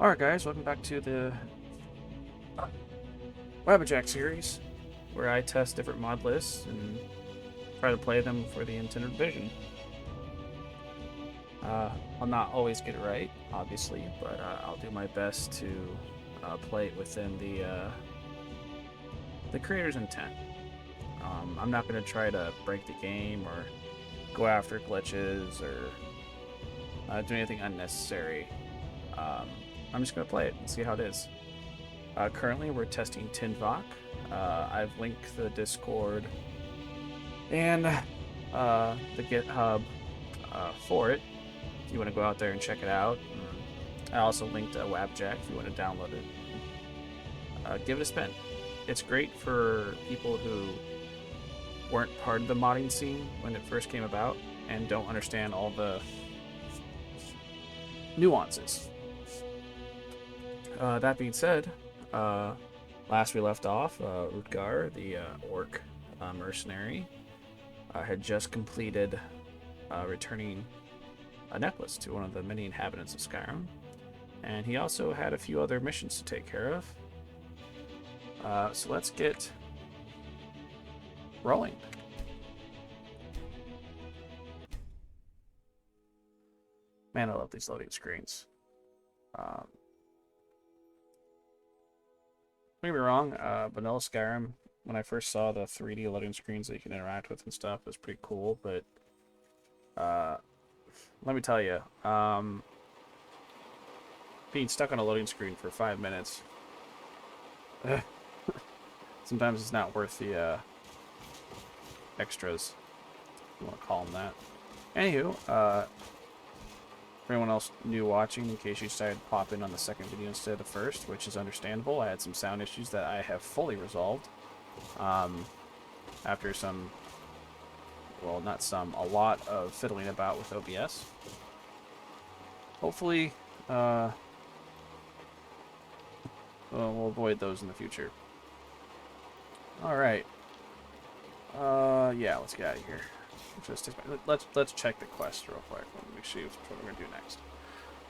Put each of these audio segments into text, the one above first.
Alright guys, welcome back to the wabbajack series, where I test different mod lists and try to play them for the intended vision. I'll not always get it right, obviously, but I'll do my best to play it within the creator's intent. I'm not going to try to break the game or go after glitches or do anything unnecessary. I'm just going to play it and see how it is. Currently, we're testing Tinvaak. I've linked the Discord and the GitHub for it if you want to go out there and check it out. I also linked a wabbajack if you want to download it. Give it a spin. It's great for people who weren't part of the modding scene when it first came about and don't understand all the nuances. That being said, last we left off, Rutgar, the orc mercenary, had just completed returning a necklace to one of the many inhabitants of Skyrim, and he also had a few other missions to take care of. So let's get rolling. Man, I love these loading screens. Don't get me wrong, vanilla Skyrim, when I first saw the 3D loading screens that you can interact with and stuff, was pretty cool, but let me tell you, being stuck on a loading screen for 5 minutes, sometimes it's not worth the extras, if you want to call them that. Anywho, for anyone else new watching, in case you decided to pop in on the second video instead of the first, which is understandable, I had some sound issues that I have fully resolved. After some, well, not some, a lot of fiddling about with OBS. Hopefully, we'll avoid those in the future. Alright. Yeah, let's get out of here. Let's check the quest real quick. Let me see what we're gonna do next.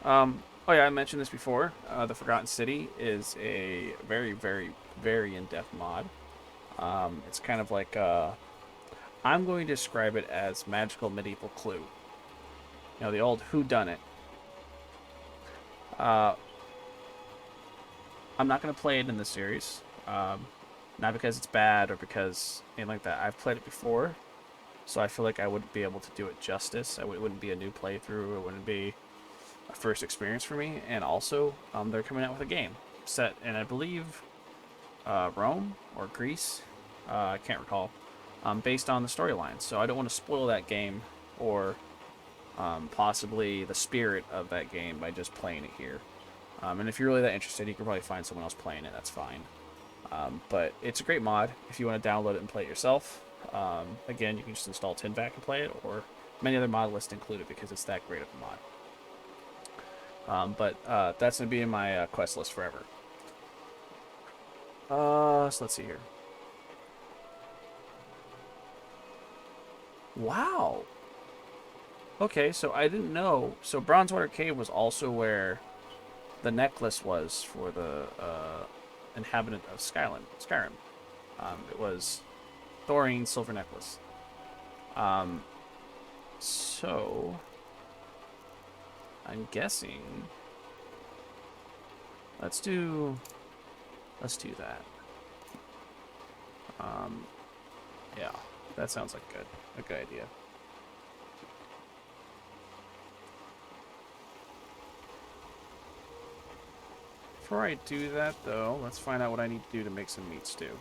Oh yeah, I mentioned this before. The Forgotten City is a very, very, very in-depth mod. It's kind of like I'm going to describe it as magical medieval Clue. You know, the old whodunit. I'm not going to play it in the series. Not because it's bad or because anything like that. I've played it before, so I feel like I wouldn't be able to do it justice. It wouldn't be a new playthrough. It wouldn't be a first experience for me. And also, they're coming out with a game set in, I believe, Rome or Greece. I can't recall. Based on the storyline. So I don't want to spoil that game or possibly the spirit of that game by just playing it here. And if you're really that interested, you can probably find someone else playing it. That's fine. But it's a great mod if you want to download it and play it yourself. Again, you can just install Tinvaak and play it, or many other mod lists include it because it's that great of a mod. But that's going to be in my quest list forever. So let's see here. Wow. Okay, so I didn't know. So Bronzewater Cave was also where the necklace was for the inhabitant of Skyrim. It was Thorin's silver necklace. So I'm guessing let's do that. Yeah, that sounds like a good idea. Before I do that, though, let's find out what I need to do to make some meat stew.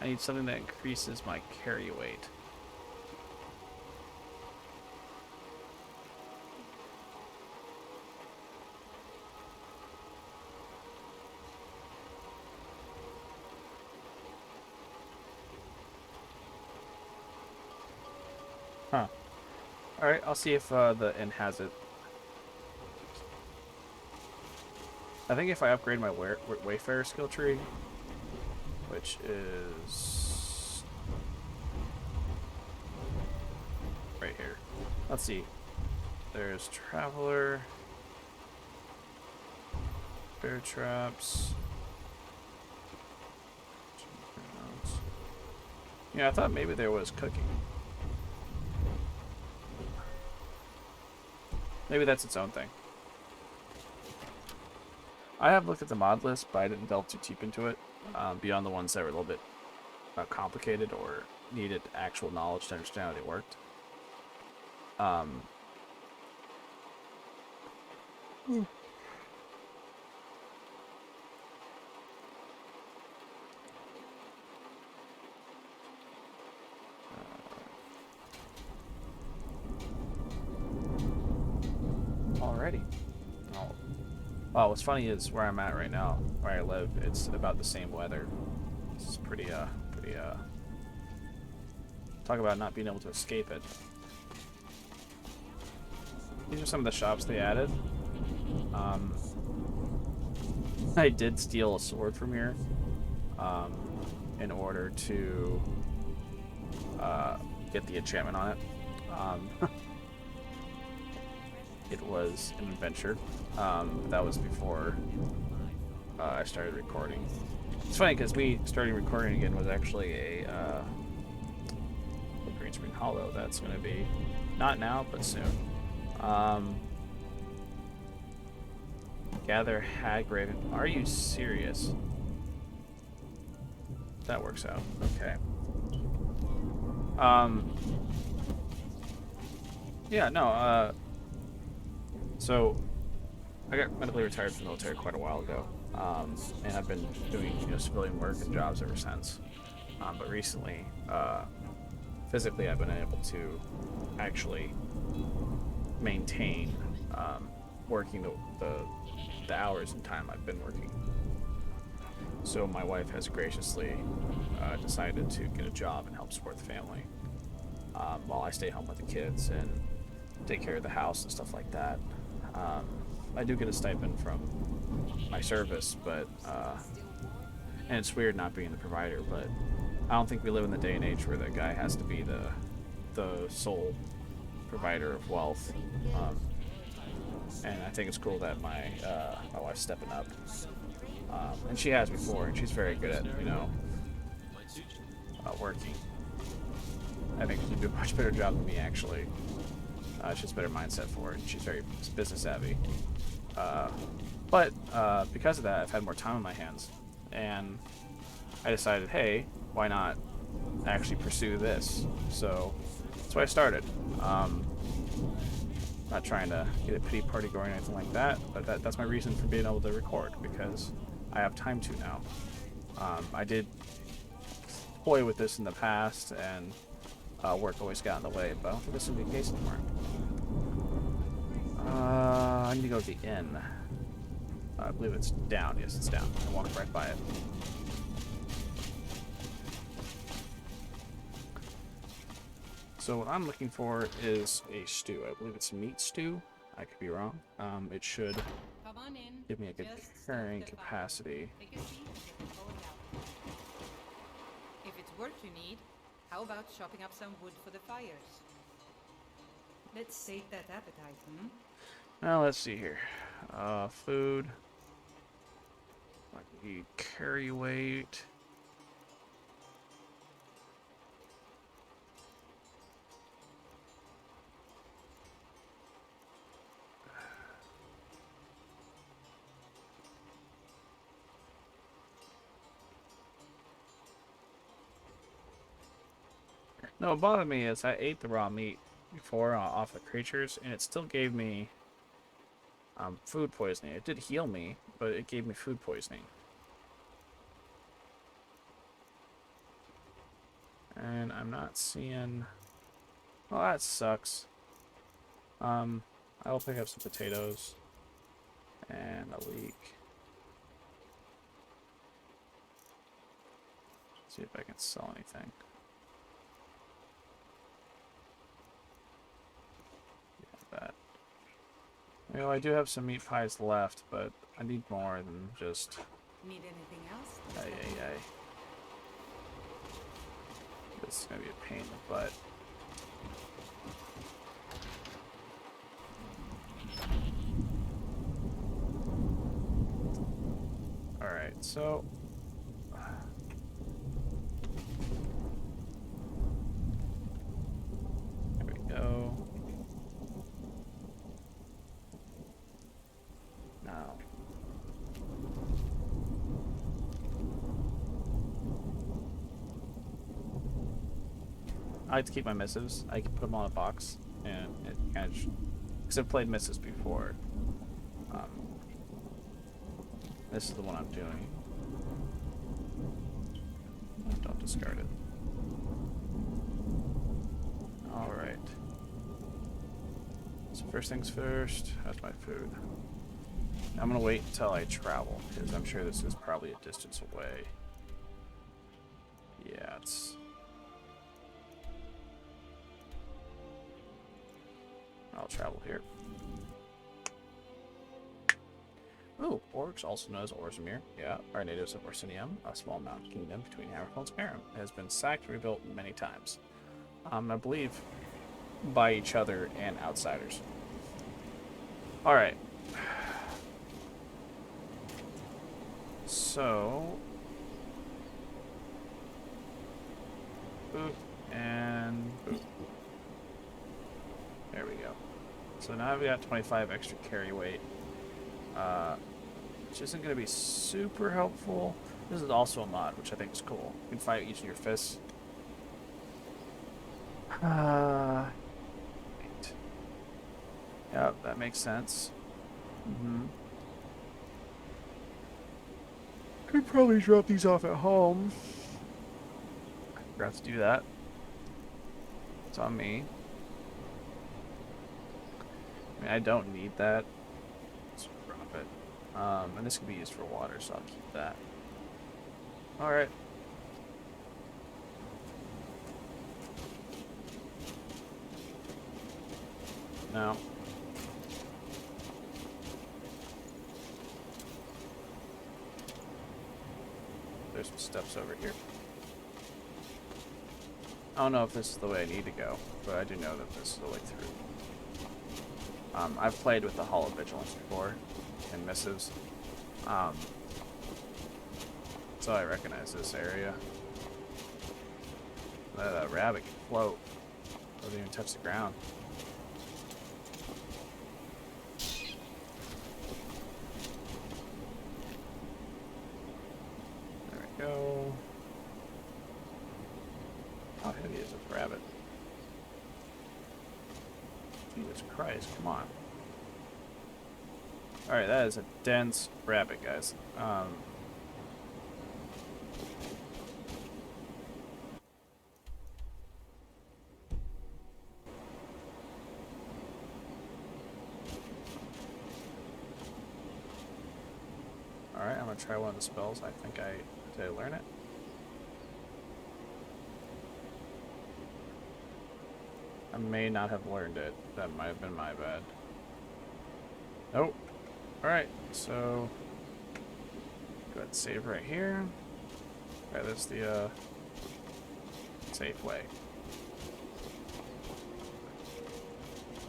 I need something that increases my carry weight. Huh. Alright, I'll see if the inn has it. I think if I upgrade my Wayfarer skill tree, which is Let's see. There's Traveler. Bear traps. Yeah, I thought maybe there was cooking. Maybe that's its own thing. I have looked at the mod list, but I didn't delve too deep into it, beyond the ones that were a little bit complicated or needed actual knowledge to understand how they worked. Alrighty. Oh. Well, what's funny is where I'm at right now, where I live, it's about the same weather. It's pretty, talk about not being able to escape it. These are some of the shops they added. I did steal a sword from here, in order to, get the enchantment on it. It was an adventure. That was before I started recording. It's funny because me starting recording again was actually a Green Screen Hollow. That's going to be not now, but soon. Gather Hag Raven. Are you serious? That works out. Okay. Yeah, no, so I got medically retired from the military quite a while ago, and I've been doing civilian work and jobs ever since. But recently, physically, I've been able to actually maintain working the hours and time I've been working. So my wife has graciously decided to get a job and help support the family, while I stay home with the kids and take care of the house and stuff like that. I do get a stipend from my service, but and it's weird not being the provider, but I don't think we live in the day and age where the guy has to be the sole provider of wealth. And I think it's cool that my wife's stepping up, and she has before, and she's very good at working. I think she can do a much better job than me, actually. She has a better mindset for it. She's very business savvy. But because of that, I've had more time on my hands. And I decided, hey, why not actually pursue this? So that's why I started. Not trying to get a pity party going or anything like that, but that's my reason for being able to record, because I have time to now. I did toy with this in the past, and work always got in the way, but I don't think this will be the case anymore. I need to go to the inn. I believe it's down. Yes, it's down. I walked right by it. So what I'm looking for is a stew. I believe it's meat stew. I could be wrong. It should give me a good carrying capacity. If it's work you need, how about chopping up some wood for the fires? Let's sate that appetite, Now let's see here. Food. I need carry weight. No, what bothered me is I ate the raw meat before off the creatures, and it still gave me food poisoning. It did heal me, but it gave me food poisoning. And I'm not seeing... Well, that sucks. I will pick up some potatoes and a leek. See if I can sell anything. That. Well, I do have some meat pies left, but I need more than just... Need anything else? Ay. This is gonna be a pain in the butt. Alright, so... There we go. Now... I like to keep my missives. I can put them on a box, and it kind of... Because I've played missives before. This is the one I'm doing. Don't discard it. Alright. So first things first, how's my food? I'm gonna wait until I travel, because I'm sure this is probably a distance away. Yeah, it's... I'll travel here. Ooh, orcs, also known as Orzammar, yeah, are natives of Orsinium, a small mountain kingdom between Hammerfell and Skyrim. It has been sacked and rebuilt many times. I believe by each other and outsiders. Alright. So... Boop, and boop. There we go. So now I've got 25 extra carry weight. Which isn't going to be super helpful. This is also a mod, which I think is cool. You can fight using your fists. Wait. Yep, that makes sense. Could probably drop these off at home. I forgot to do that. It's on me. I mean, I don't need that. Let's drop it. And this can be used for water, so I'll keep that. Alright. Now. There's some steps over here. I don't know if this is the way I need to go, but I do know that this is the way through. I've played with the Hall of Vigilance before, in missives. So I recognize this area. That rabbit can float. Doesn't even touch the ground. There we go. How heavy is this rabbit? Jesus Christ, come on. Alright, that is a dense rabbit, guys. Alright, I'm gonna try one of the spells. I think did I learn it? I may not have learned it. That might have been my bad. Nope. Alright, so go ahead and save right here. Alright, that's the safe way.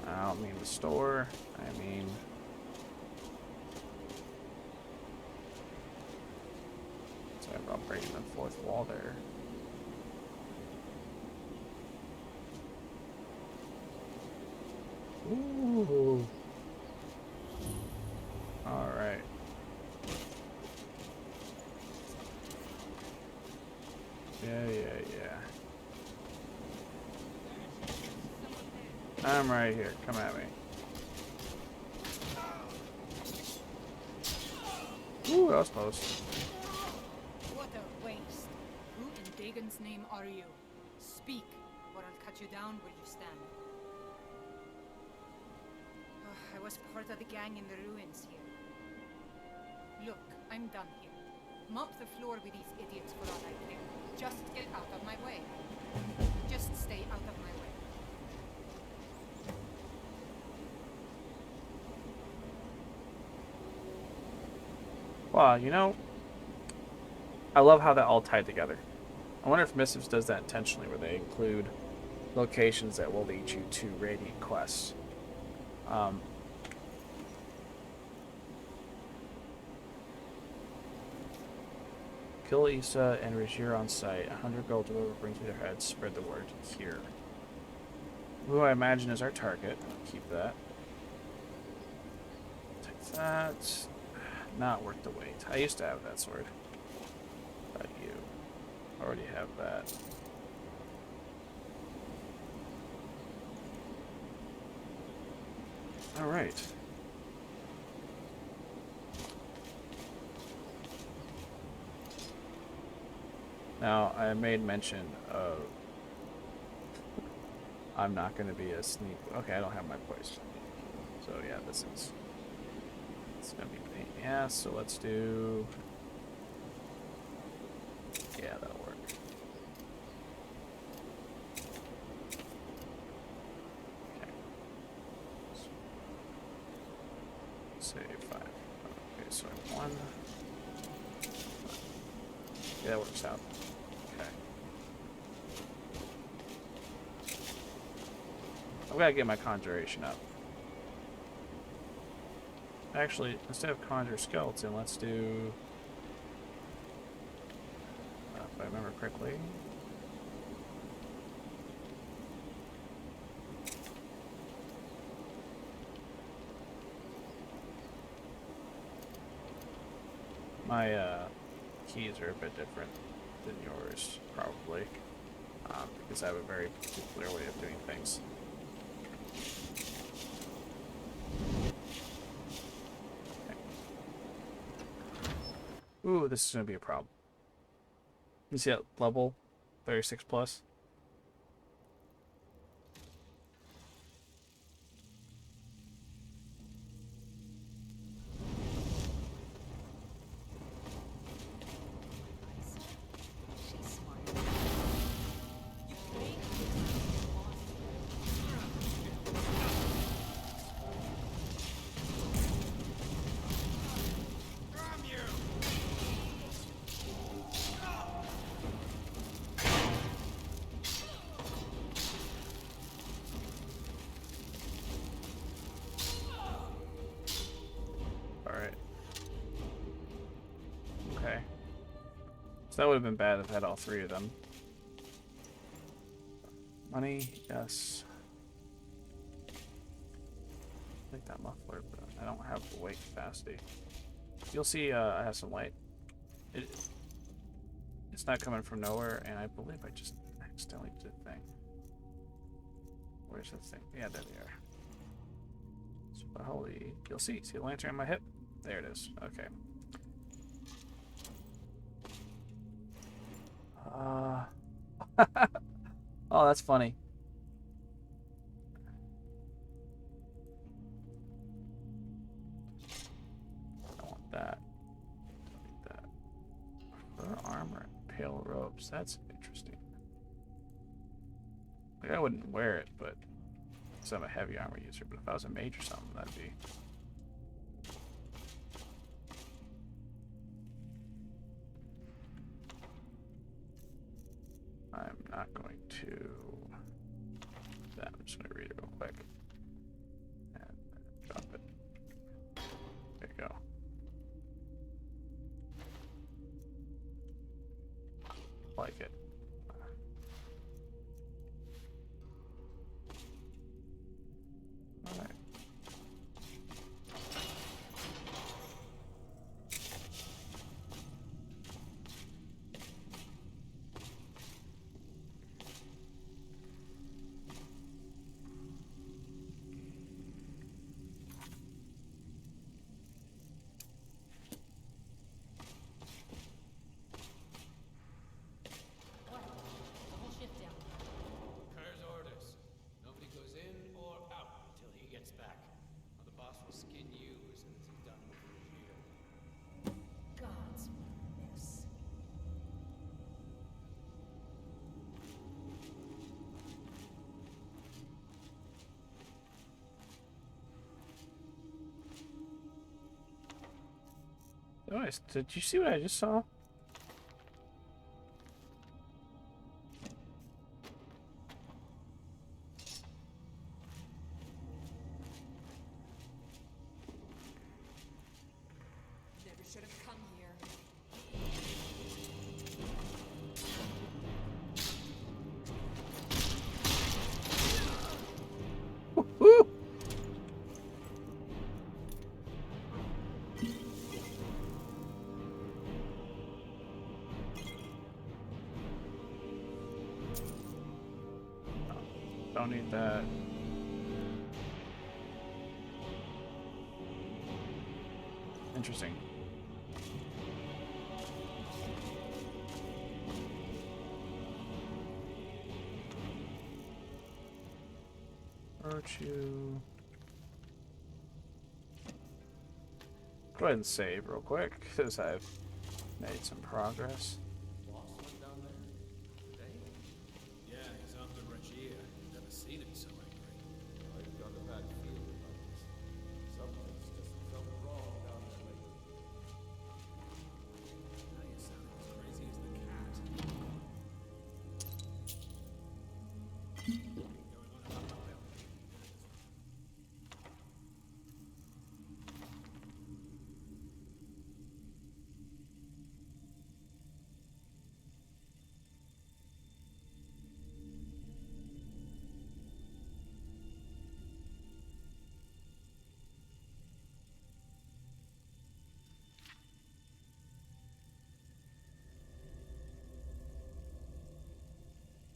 I don't mean the store, I mean sorry about breaking the fourth wall there. Ooh. Alright. Yeah. I'm right here. Come at me. Ooh, that was close. What a waste. Who in Dagon's name are you? Speak, or I'll cut you down where you stand. I was part of the gang in the ruins here. Look, I'm done here. Mop the floor with these idiots for all I care. Just get out of my way. Just stay out of my way. Wow, you know, I love how that all tied together. I wonder if Missives does that intentionally, where they include locations that will lead you to Radiant quests. Kill Issa and Rajir on site. 100 gold to whoever brings me their heads. Spread the word here. Who I imagine is our target. Keep that. Take that. Not worth the wait. I used to have that sword. But you already have that. Alright. Now, I made mention of... I'm not going to be a sneak... Okay, I don't have my poison. So, yeah, this is... It's going to be a pain in the ass, so let's do... Yeah, that'll work. Okay. Save 5. Okay, so I have 1. Yeah, that works out. Okay. I've got to get my conjuration up. Actually, instead of conjure skeleton, let's do... if I remember correctly... My, keys are a bit different than yours, probably, because I have a very particular way of doing things. Okay. Ooh, this is going to be a problem. You see that level 36 plus? That would have been bad if I had all 3 of them. Money, yes. I like that muffler, but I don't have the weight capacity. You'll see I have some light. It's not coming from nowhere, and I believe I just accidentally did a thing. Where's that thing? Yeah, there they are. So, holy, you'll see. See the lantern on my hip? There it is. Okay. Oh, that's funny. I don't want that. Don't need that. Fur armor and pale robes. That's interesting. Like, I wouldn't wear it, but because I'm a heavy armor user. But if I was a mage or something, that'd be. I'm not going to. That. I'm just going to read it real quick. And drop it. There you go. Like it. Alright. Nice. Did you see what I just saw? Never should have come here. Don't need that. Interesting. Virtue. Go ahead and save real quick, because I've made some progress. Lost one down there? Today? Yeah, he's after Rutgar. Never seen him so angry. I've got a bad feeling about this. Something's just felt wrong down there lately. Now you're sounding as crazy as the cat. Going on about the belt.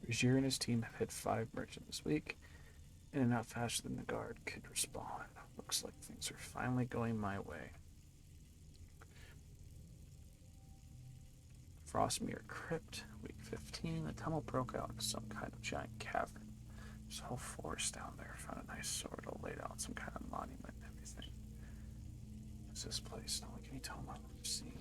Rutgar and his team have hit 5 merchants this week, in and out faster than the guard could respond. Looks like things are finally going my way. Frostmere Crypt, week 15. The tunnel broke out into some kind of giant cavern. There's a whole forest down there. Found a nice sword all laid out, some kind of monument and everything. What's this place? Not like any tunnel I've ever seen.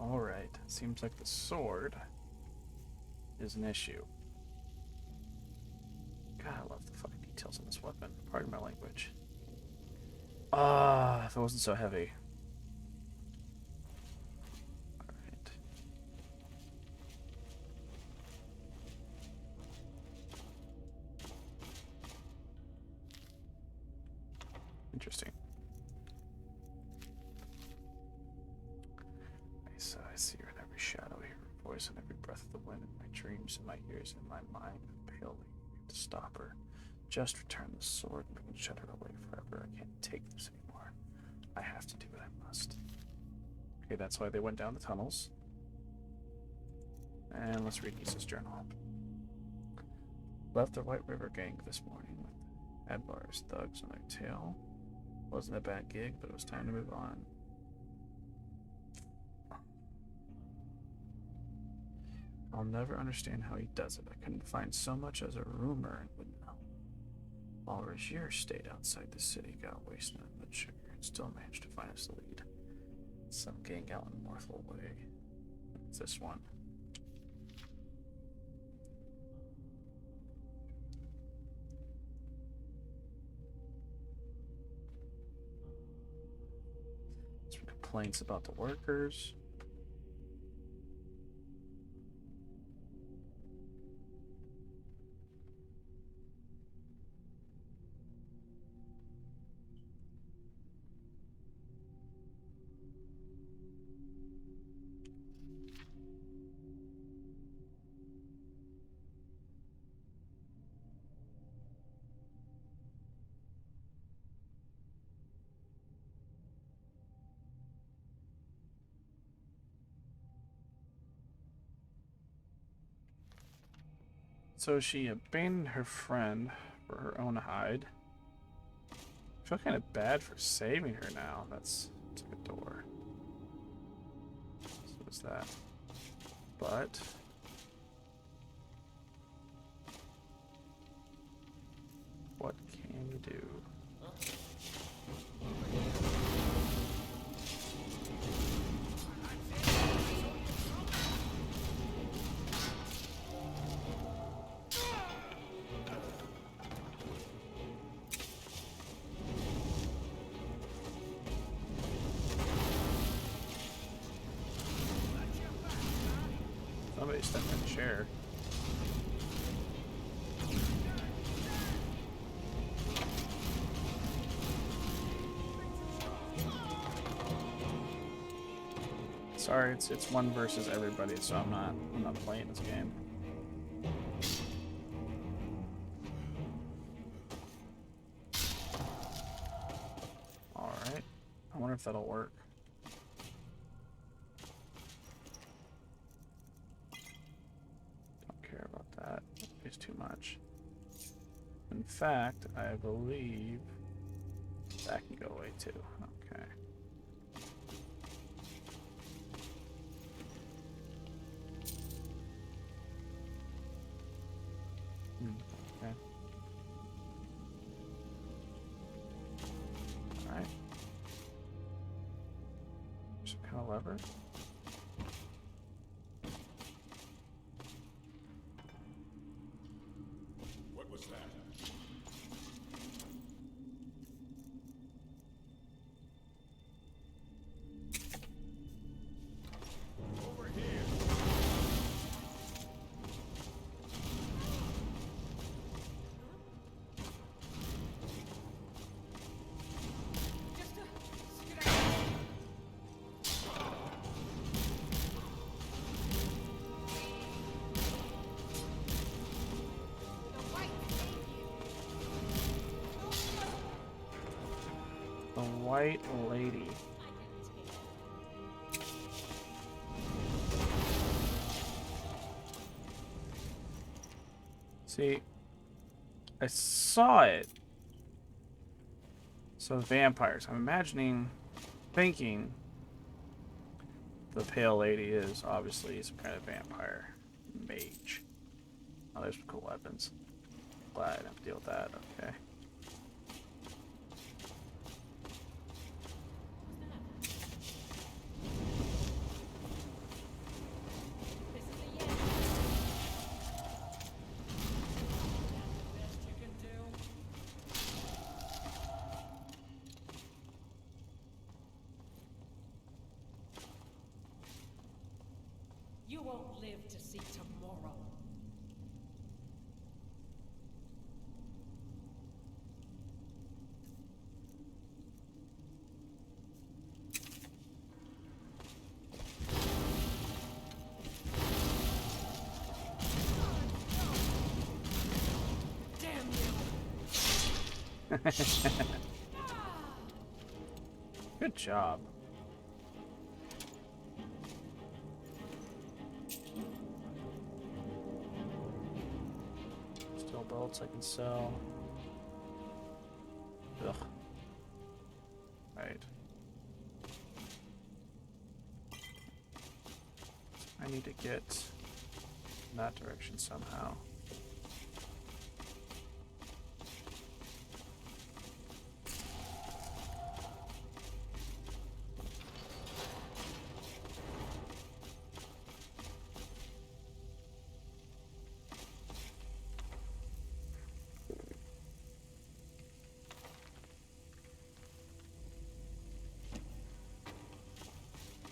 Alright, seems like the sword is an issue. God, I love the fucking details on this weapon. Pardon my language. Ah, if it wasn't so heavy. Alright. Interesting. I see her in every shadow, hear her voice in every breath of the wind, in my dreams, in my ears, in my mind, impaled to stop her. Just return the sword and we can shut her away forever. I can't take this anymore. I have to do what I must. Okay, that's why they went down the tunnels. And let's read Issa's journal. Left the White River gang this morning with Adbar's thugs on their tail. Wasn't a bad gig, but it was time to move on. I'll never understand how he does it. I couldn't find so much as a rumor and would know. While Rutgar stayed outside the city, got wasted on blood sugar, and still managed to find us the lead. Some gang out in Morthal Way. It's this one. Some complaints about the workers. So she abandoned her friend for her own hide. I feel kind of bad for saving her now. That's like a door. So what's that? But what can you do? Somebody stepped in the chair. Sorry, it's one versus everybody, so I'm not playing this game. wonder if that'll work. Don't care about that. It's too much. In fact, I believe that can go away too. Okay. Okay. Alright. Some kind of lever. What was that? Over here. Just a scratch. The white save you. The White Lady. See, I saw it. So vampires. I'm thinking the Pale Lady is obviously some kind of vampire mage. Oh, there's some cool weapons. Glad I didn't have to deal with that. Okay. This is the end. Best you can do. You won't live to see tomorrow. Damn you! Good job. Steel belts I can sell. Ugh. Right. I need to get in that direction somehow.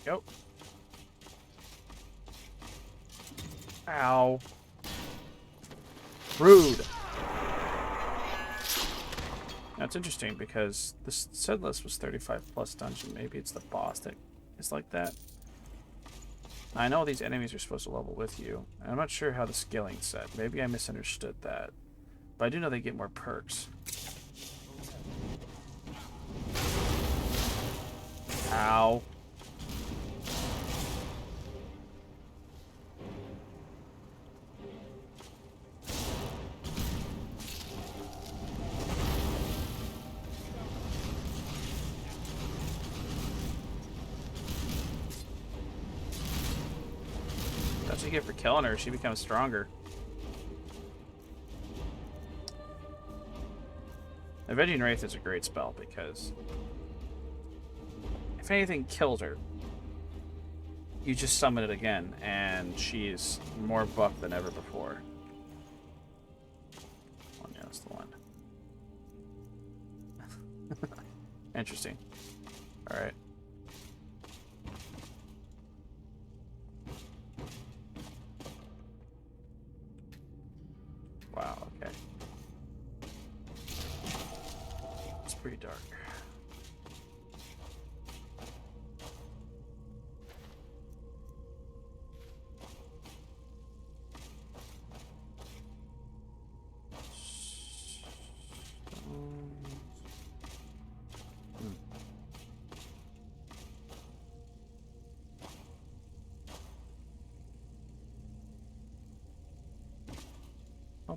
Go. Ow. Rude. That's interesting because this said list was 35 plus dungeon. Maybe it's the boss that is like that. I know these enemies are supposed to level with you. I'm not sure how the scaling's set. Maybe I misunderstood that. But I do know they get more perks. Ow. That's what you get for killing her. She becomes stronger. Avenging Wraith is a great spell because if anything kills her, you just summon it again, and she's more buff than ever before. Oh, yeah, that's the one. Interesting. Alright. Wow, okay. It's pretty dark.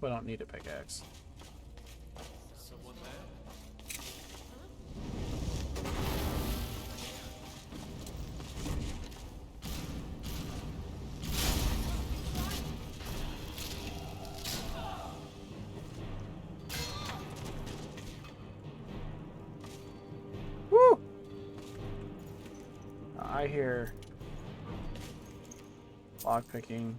hope I don't need a pickaxe. Someone there? Woo! I hear lock picking.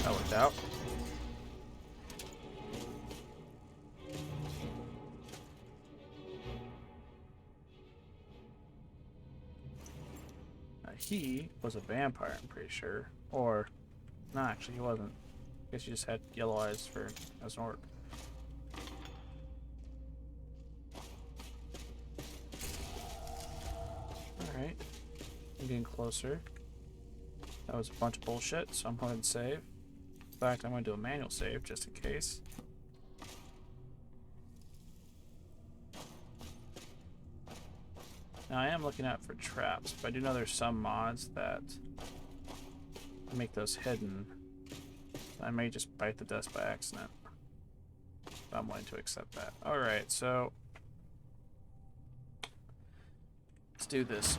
That worked out. He was a vampire, I'm pretty sure. Or, no, actually, he wasn't. I guess he just had yellow eyes for as an orc. Alright. I'm getting closer. That was a bunch of bullshit, so I'm going to save. In fact, I'm going to do a manual save just in case. Now, I am looking out for traps, but I do know there's some mods that make those hidden. I may just bite the dust by accident. But I'm willing to accept that. Alright, so let's do this.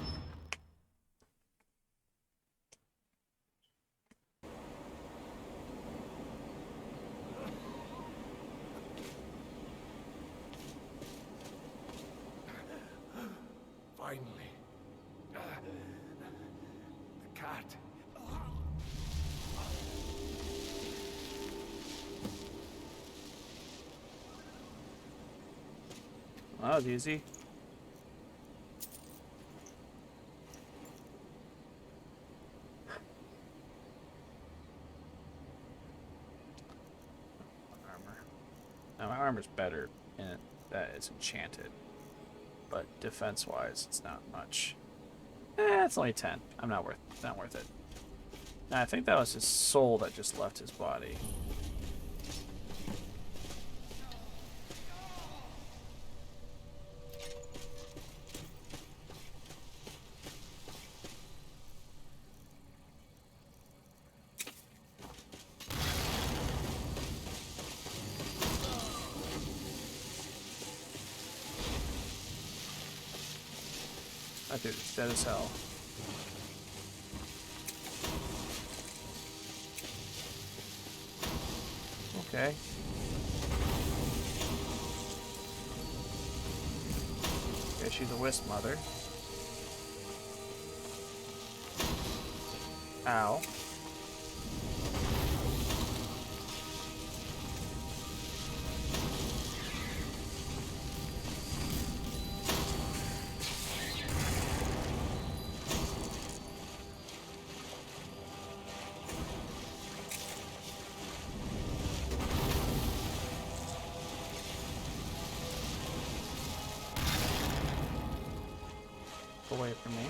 Finally. The cat. Well, that was easy. Armor. Now, my armor's better in that it's enchanted. But defense-wise, it's not much. It's only 10. Not worth it. Now, I think that was his soul that just left his body. That dude is dead as hell. Okay. Okay, she's a wisp mother. Ow. Away from me.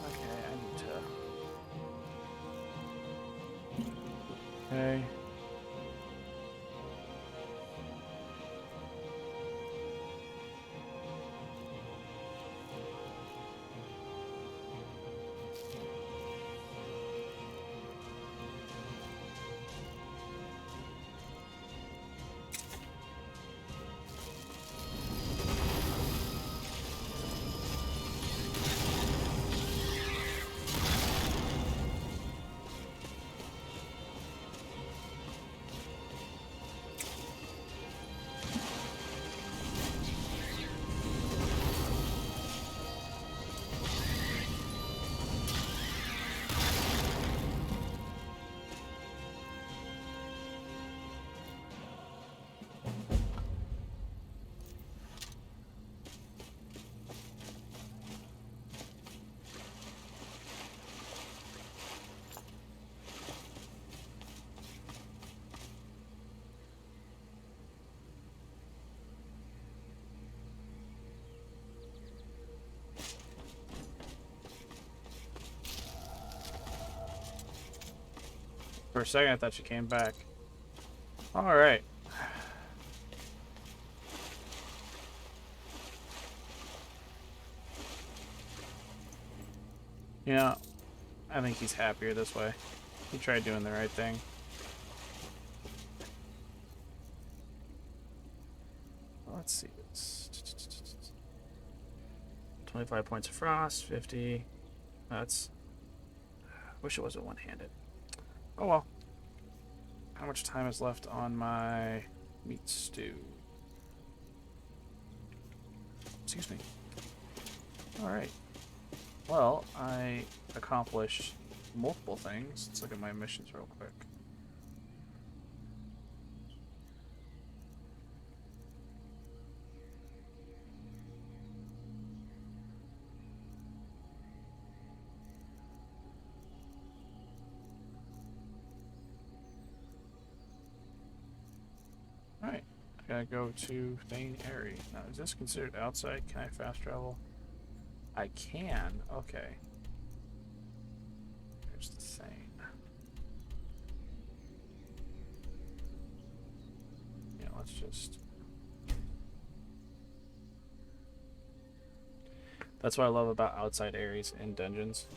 Okay, I need to. Okay. For a second, I thought she came back. Alright. You know, I think he's happier this way. He tried doing the right thing. Let's see this. 25 points of frost, 50. That's... Wish it wasn't one-handed. Oh well. How much time is left on my meat stew? Excuse me. Alright. Well, I accomplished multiple things. Let's look at my missions real quick. Alright, I gotta go to Thane Airy. Now, is this considered outside? Can I fast travel? I can. Okay. There's the Thane. Yeah, let's just... That's what I love about outside areas in dungeons.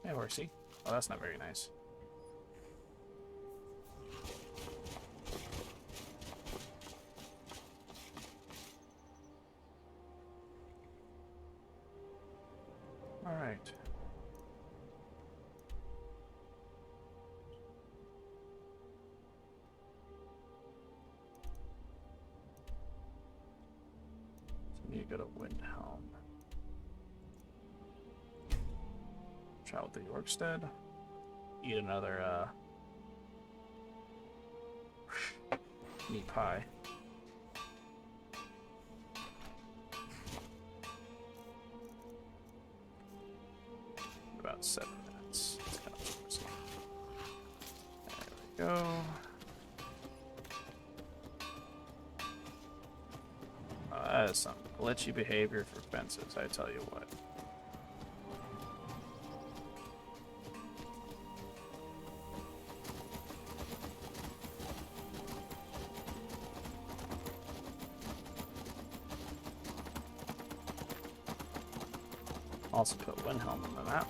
Hey, horsey. Oh, that's not very nice. Alright. So you go to Windhelm. Travel to Yorkstead. Eat another meat pie. About 7 minutes. There we go. That is some glitchy behavior for fences, I tell you what. Also put Windhelm on the map.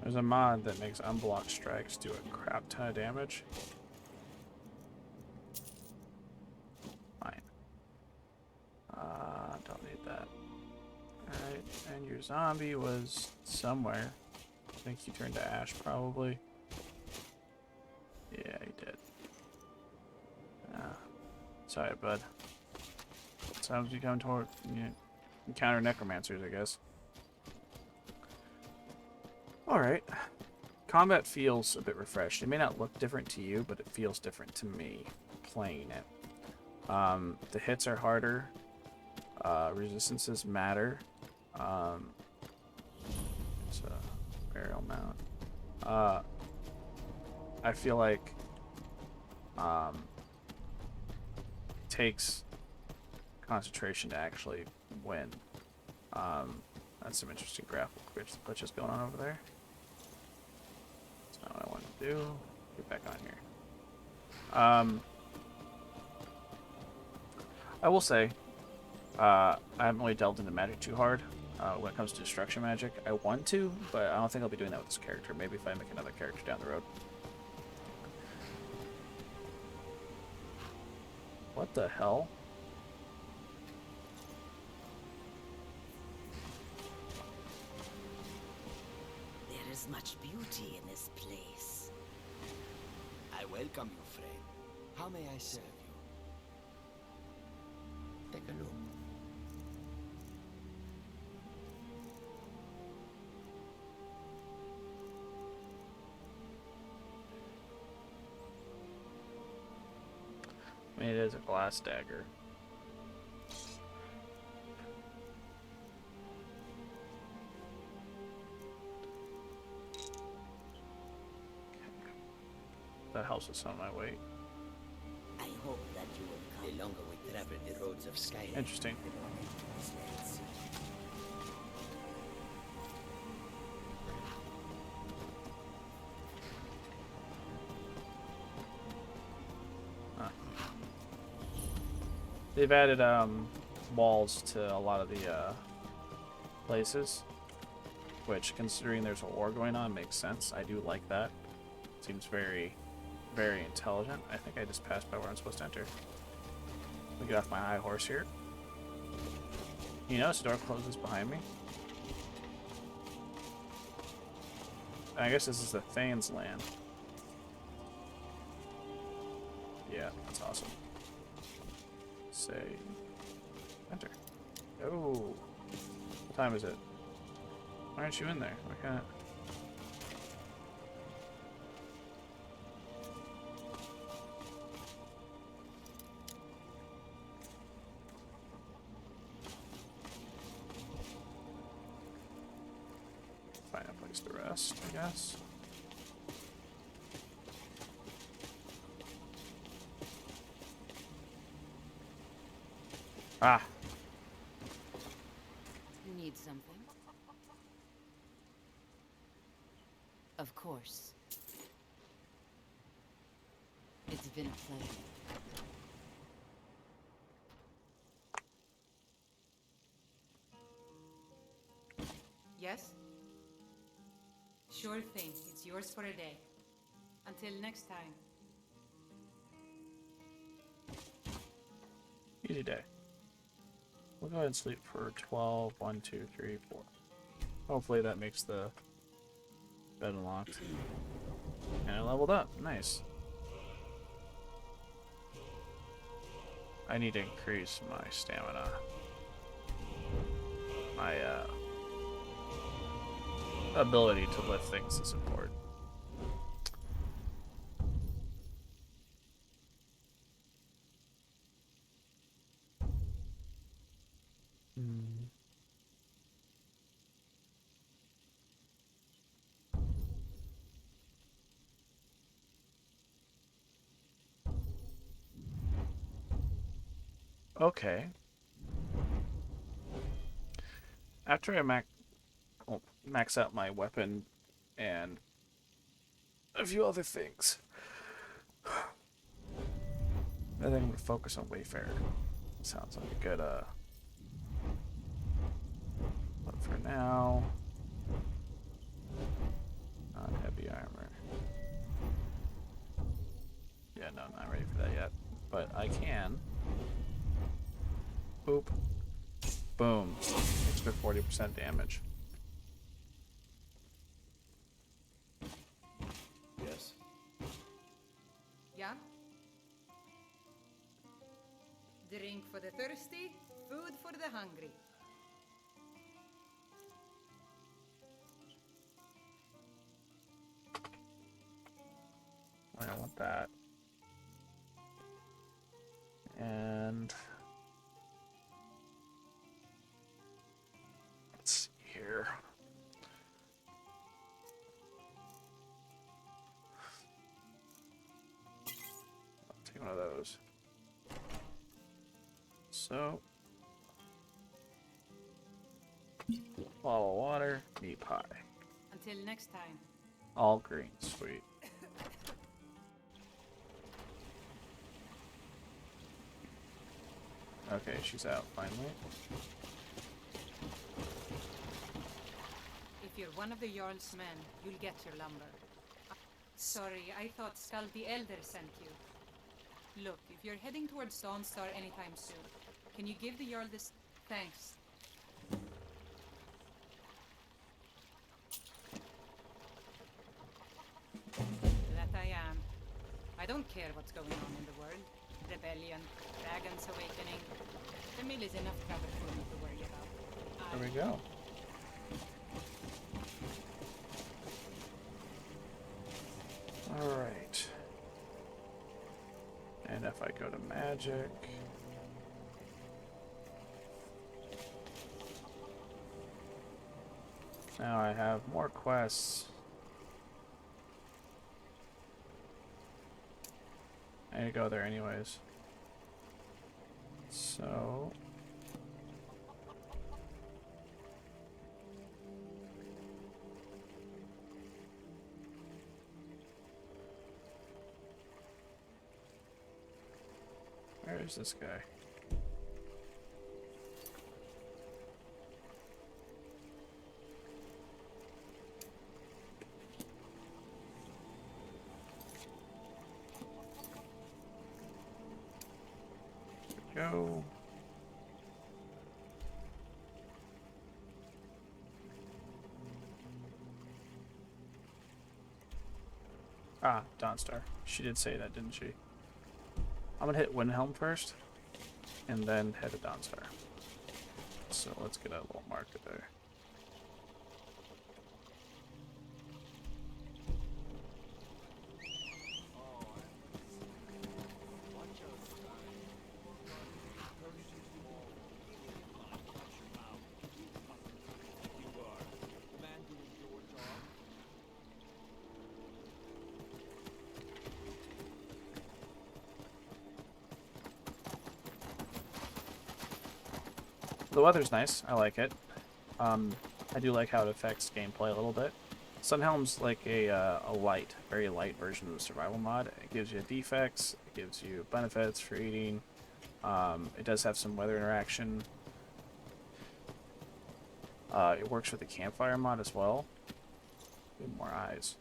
There's a mod that makes unblocked strikes do a crap ton of damage. Fine. Don't need that. Alright, and your zombie was somewhere. I think he turned to ash, probably. Yeah, he did. Sorry, bud. Sometimes you come toward... You encounter necromancers, I guess. Alright. Combat feels a bit refreshed. It may not look different to you, but it feels different to me playing it. The hits are harder. Resistances matter. It's a burial mount. I feel like it takes concentration to actually win. That's some interesting graphical glitches going on over there. That's not what I wanted to do. Get back on here. I will say, I haven't really delved into magic too hard when it comes to destruction magic. I want to, but I don't think I'll be doing that with this character. Maybe if I make another character down the road. What the hell? There is much beauty in this place. I welcome you, friend. How may I serve you? Take a look. It is a glass dagger. That helps us on my weight. I hope that you will come. The longer we travel the roads of Skyrim, Interesting. the more enemies we'll see. They've added walls to a lot of the places, which, considering there's a war going on, makes sense. I do like that. Seems very, very intelligent. I think I just passed by where I'm supposed to enter. Let me get off my high horse here. You notice the door closes behind me? I guess this is the Thane's land. Yeah, that's awesome. Say, enter. Oh, what time is it? Why aren't you in there? Why can't? Find a place to rest, I guess. Ah. You need something? Of course. It's been a pleasure. Yes? Sure thing. It's yours for a day. Until next time. Easy day. We'll go ahead and sleep for 12, 1, 2, 3, 4. Hopefully that makes the bed unlocked. And I leveled up. Nice. I need to increase my stamina. My ability to lift things is important. Okay. After I max out my weapon and a few other things, I think I'm gonna focus on Wayfarer. Sounds like a good but for now, not heavy armor. Yeah, no, not ready for that yet. But I can. Boop. Boom. Extra 40% damage. Yes. Yeah? Drink for the thirsty, food for the hungry. I don't want that. And let's see here. I'll take one of those. So, bottle of water, meat pie. Until next time. All green, sweet. Okay, she's out finally. If you're one of the Jarl's men, you'll get your lumber. Sorry, I thought Skull the Elder sent you. Look, if you're heading towards Dawnstar anytime soon, can you give the Jarl this? Thanks. That I am. I don't care what's going on in the world. Rebellion, dragons awakening. The mill is enough trouble for me to worry about. There we go. Alright. And if I go to magic. Now I have more quests. I need to go there anyways. So... where is this guy? Go. Ah, Dawnstar. She did say that, didn't she? I'm gonna hit Windhelm first, and then head to Dawnstar. So let's get a little marker there. The weather's nice. I like it. I do like how it affects gameplay a little bit. Sunhelm's like a light, very light version of the survival mod. It gives you defects, it gives you benefits for eating. It does have some weather interaction. It works with the campfire mod as well. Get more eyes.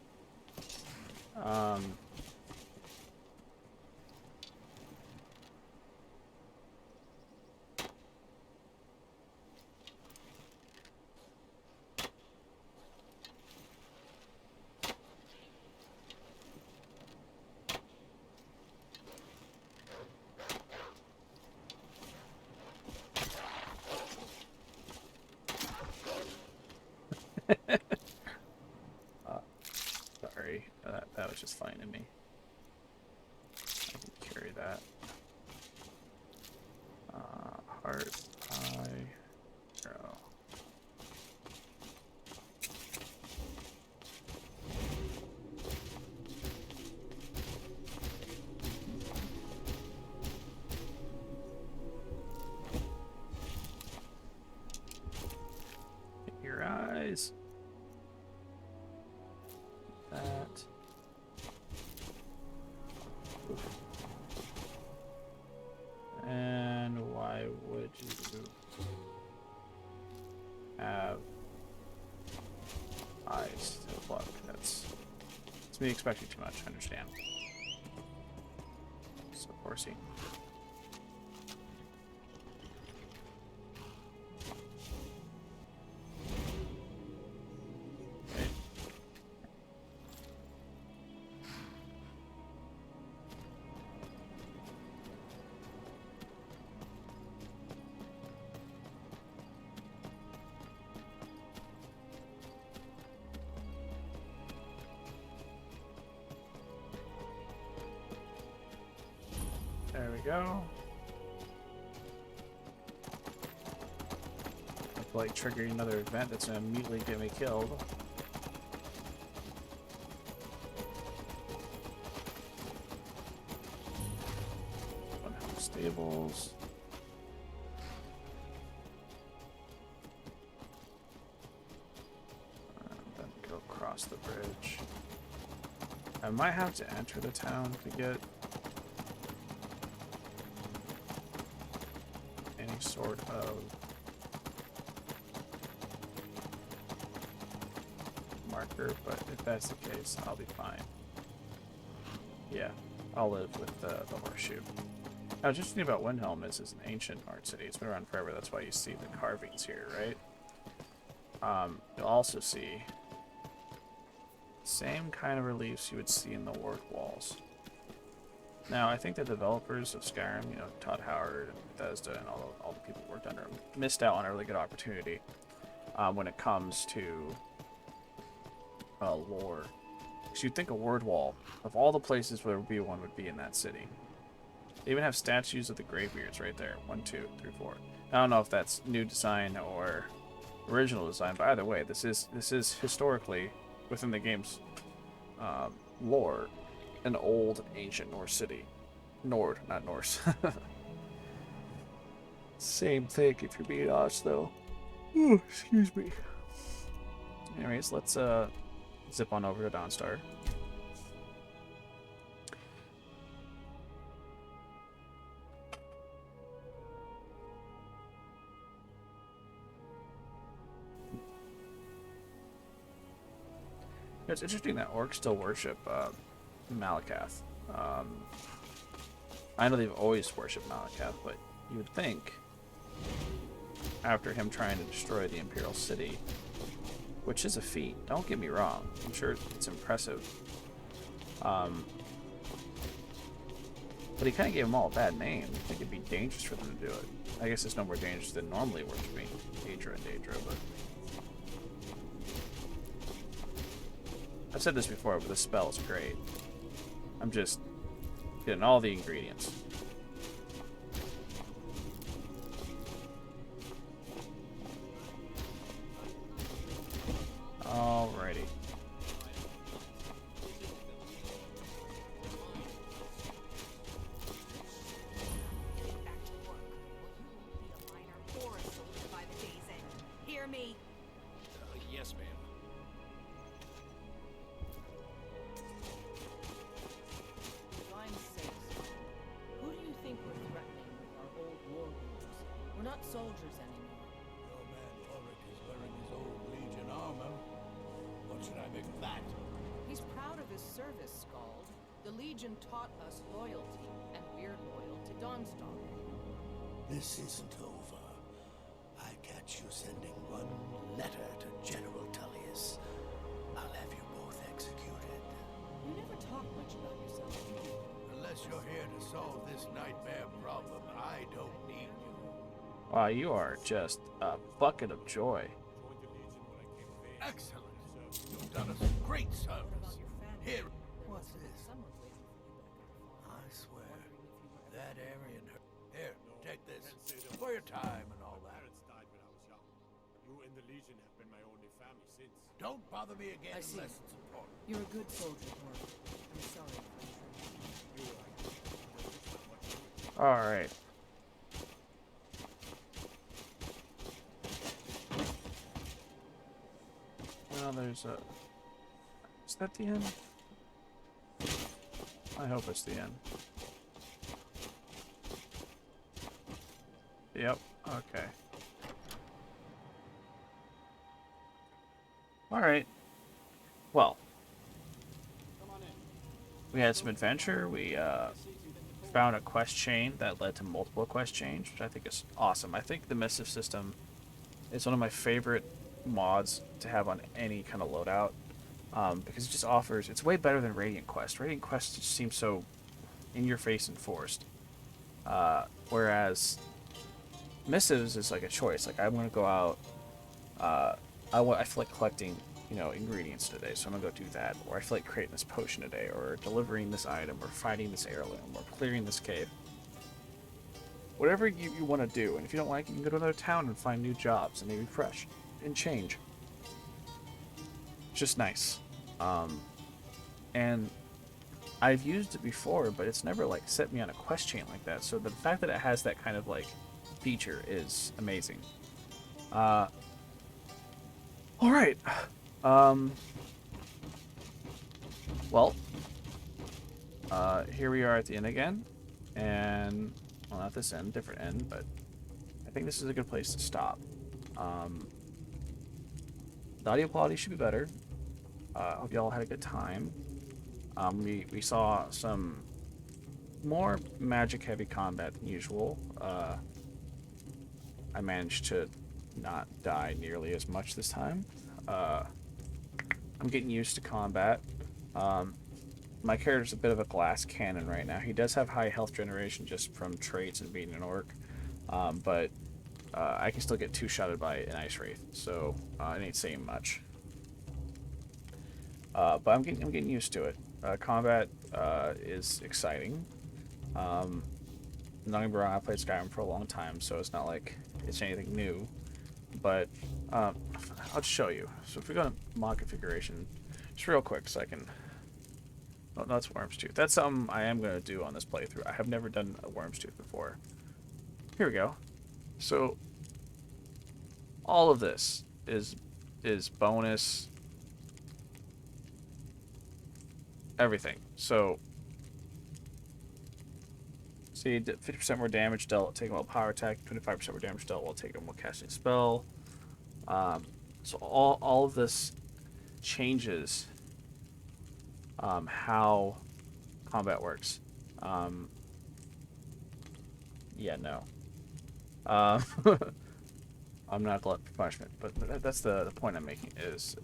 Sorry, that was just fine to me. I can carry that. Heart, eye, arrow. Get your eyes. That. And why would you have eyes to look? That's me expecting too much, I understand. So horsey. There we go. It's like triggering another event that's gonna immediately get me killed. Untitled stables. And then go across the bridge. I might have to enter the town to get any sort of marker, but if that's the case, I'll be fine. Yeah, I'll live with the horseshoe. Now, just thing about Windhelm is it's an ancient art city. It's been around forever. That's why you see the carvings here, right? You'll also see same kind of reliefs you would see in the ward walls. Now, I think the developers of Skyrim, you know, Todd Howard and Bethesda and all the people who worked under them, missed out on a really good opportunity when it comes to lore. Because you'd think a ward wall, of all the places where one would be in that city, They even have statues of the Greybeards right there. 1, 2, 3, 4. I don't know if that's new design or original design, but either way, this is historically within the game's lore an old ancient Norse city. Nord, not Norse. Same thing if you're being honest, though. Ooh, excuse me. Anyways, let's zip on over to Dawnstar. It's interesting that orcs still worship Malakath. I know they've always worshipped Malakath, but you would think after him trying to destroy the Imperial City, which is a feat, don't get me wrong, I'm sure it's impressive. But he kind of gave them all a bad name. I think it'd be dangerous for them to do it. I guess it's no more dangerous than normally worshipping Daedra and Daedra, but... I've said this before, but the spell is great. I'm just getting all the ingredients. Alrighty. Back to work, or you won't be a miner or a soldier by the day's end. Hear me? Yes, ma'am. Divine sakes. Who do you think we're threatening with our old war wounds? We're not soldiers anymore. Your man Ulrich is wearing his old Legion armor. What should I make of that? He's proud of his service, Scald. The Legion taught us loyalty, and we're loyal to Dawnstar. This isn't over. I catch you sending one letter to General Tullius. I'll have you both executed. You never talk much about yourself, do you? Unless you're here to solve this nightmare problem, I don't need you. Wow, you are just a bucket of joy. Excellent. You've done us a great service. Here. What's this? Someone's waiting for you back at the farm. I swear, Wondering if you were that Aryan... Here, take this. For your time and all that. Parents died when I was young. You and the Legion have been my only family since. Don't bother me again I see. unless it's important. You're a good soldier, Warren. I'm sorry if I tried. Alright. Well, there's a... Is that the end? I hope it's the end. Yep, okay. Alright. Well. We had some adventure. We found a quest chain that led to multiple quest chains, which I think is awesome. I think the missive system is one of my favorite mods to have on any kind of loadout, because it just offers... It's way better than Radiant Quest. Radiant Quest just seems so in-your-face and forced. Whereas missives is like a choice. Like, I'm going to go out... I feel like collecting, you know, ingredients today, so I'm gonna go do that. Or I feel like creating this potion today, or delivering this item, or fighting this heirloom, or clearing this cave. Whatever you want to do, and if you don't like it, you can go to another town and find new jobs, and maybe refresh, and change. It's just nice. And I've used it before, but it's never, like, set me on a quest chain like that, so the fact that it has that kind of, like, feature is amazing. Alright. Well, here we are at the end again, and, well, not this end, different end, but I think this is a good place to stop. The audio quality should be better. Hope y'all had a good time. We saw some more magic-heavy combat than usual. I managed to not die nearly as much this time. I'm getting used to combat. My character's a bit of a glass cannon right now. He does have high health generation just from traits and being an orc, but I can still get two-shotted by an ice wraith, so it ain't saying much. But I'm getting used to it. Combat is exciting. not gonna be wrong, I played Skyrim for a long time, so it's not like it's anything new. But I'll just show you. So if we go to mod configuration, just real quick, so I can. Oh, no, that's Worm's Tooth. That's something I am gonna do on this playthrough. I have never done a Worm's Tooth before. Here we go. So all of this is bonus everything. So see, 50% more damage dealt taking while power attack, 25% more damage dealt while taking while casting a spell. So all of this changes how combat works. Yeah, no. I'm not glutton for punishment, but that's the point I'm making is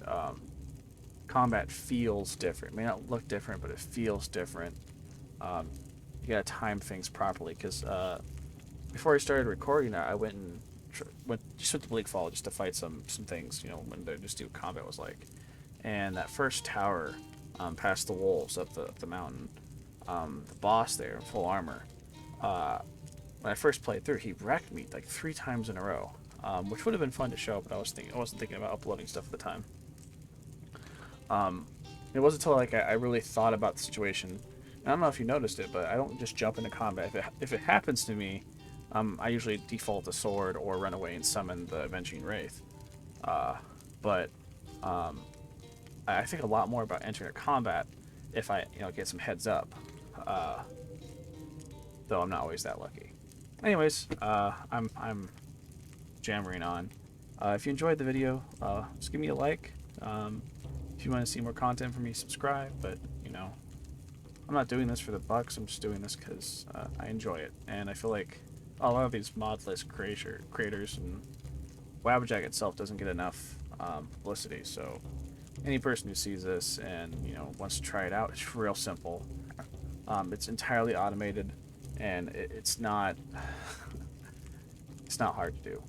combat feels different. It may not look different, but it feels different. You gotta time things properly, because before I started recording, I went and went to Bleak Fall just to fight some things, you know, when to just do what combat was like. And that first tower, past the wolves up the mountain, the boss there in full armor. When I first played through, he wrecked me like 3 times in a row, which would have been fun to show, but I wasn't thinking about uploading stuff at the time. It wasn't until like I really thought about the situation. And I don't know if you noticed it, but I don't just jump into combat. If it happens to me, I usually default to sword or run away and summon the Avenging Wraith. But I think a lot more about entering a combat if I get some heads up. Though I'm not always that lucky. Anyways, I'm jammering on. If you enjoyed the video, just give me a like. If you want to see more content from me, subscribe. But I'm not doing this for the bucks. I'm just doing this because I enjoy it, and I feel like a lot of these mod list creators and Wabbajack itself doesn't get enough publicity. So any person who sees this and wants to try it out, it's real simple. It's entirely automated, and it's not it's not hard to do.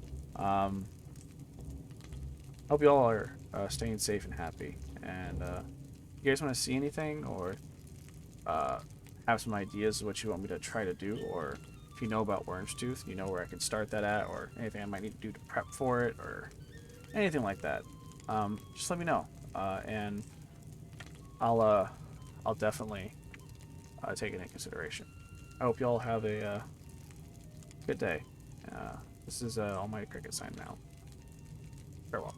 Hope you all are staying safe and happy. And you guys want to see anything or have some ideas of what you want me to try to do, or if you know about Worm's Tooth, you know where I can start that at, or anything I might need to do to prep for it, or anything like that, just let me know, and I'll definitely take it into consideration. I hope you all have a good day. This is Almighty Cricket signing out. Farewell.